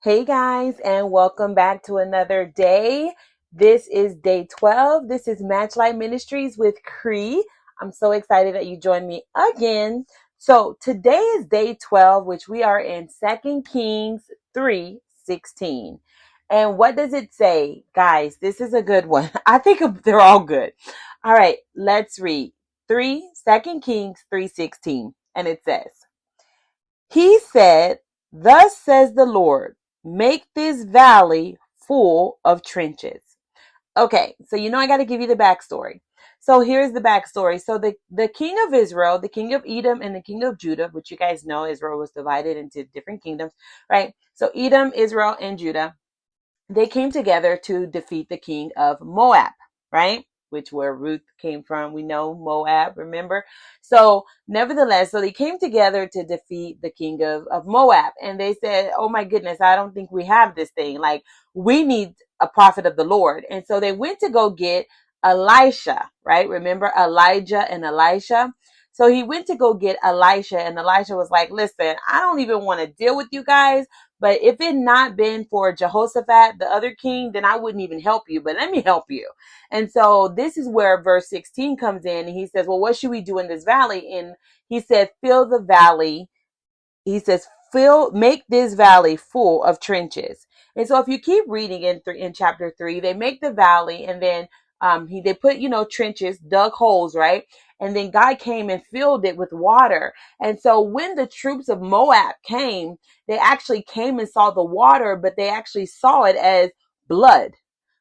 Hey guys, and welcome back to another day. This is day 12. This is Matchlight Ministries with Cree. I'm so excited that you joined me again. So today is day 12, which we are in 2 Kings 3:16. And what does it say? Guys, this is a good one. I think they're all good. All right, let's read 2 Kings 3:16. And it says, He said, Thus says the Lord, make this valley full of trenches. Okay, so I got to give you the backstory. So here's the backstory. So the king of Israel, the king of Edom, and the king of Judah, which you guys know, Israel was divided into different kingdoms, right? So Edom, Israel, and Judah, they came together to defeat the king of Moab, right? Which where Ruth came from. We know Moab, remember? So nevertheless, so they came together to defeat the king of Moab. And they said, oh my goodness, I don't think we have this thing. Like, we need a prophet of the Lord. And so they went to go get Elisha, right? Remember Elijah and Elisha? So he went to go get Elisha, and Elisha was like, listen, I don't even want to deal with you guys. But if it not been for Jehoshaphat, the other king, then I wouldn't even help you. But let me help you. And so this is where verse 16 comes in. And he says, well, what should we do in this valley? And he said, fill the valley. He says, make this valley full of trenches. And so if you keep reading in chapter 3, they make the valley, and then they put, trenches, dug holes, right? And then God came and filled it with water. And so when the troops of Moab came, they actually came and saw the water, but they actually saw it as blood,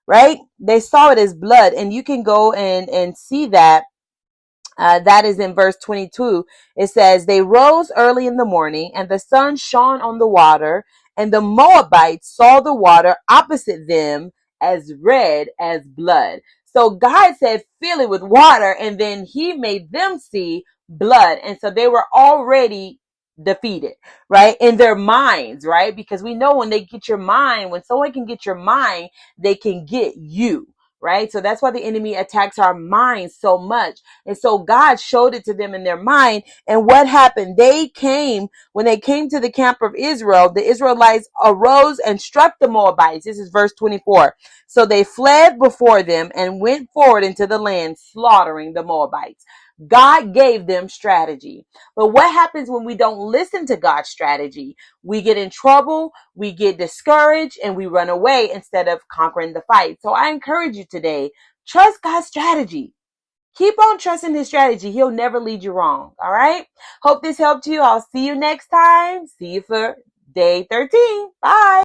right? They saw it as blood. And you can go and see that. That is in verse 22. It says, they rose early in the morning, and the sun shone on the water, and the Moabites saw the water opposite them as red as blood. So God said, fill it with water, and then he made them see blood. And so they were already defeated, right? In their minds, right? Because we know when they get your mind, when someone can get your mind, they can get you. Right? So that's why the enemy attacks our minds so much. And so God showed it to them in their mind. And what happened? When they came to the camp of Israel, the Israelites arose and struck the Moabites. This is verse 24. So they fled before them and went forward into the land, slaughtering the Moabites. God gave them strategy. But what happens when we don't listen to God's strategy? We get in trouble, we get discouraged, and we run away instead of conquering the fight. So I encourage you today, trust God's strategy. Keep on trusting his strategy. He'll never lead you wrong. All right. Hope this helped you. I'll see you next time. See you for day 13. Bye.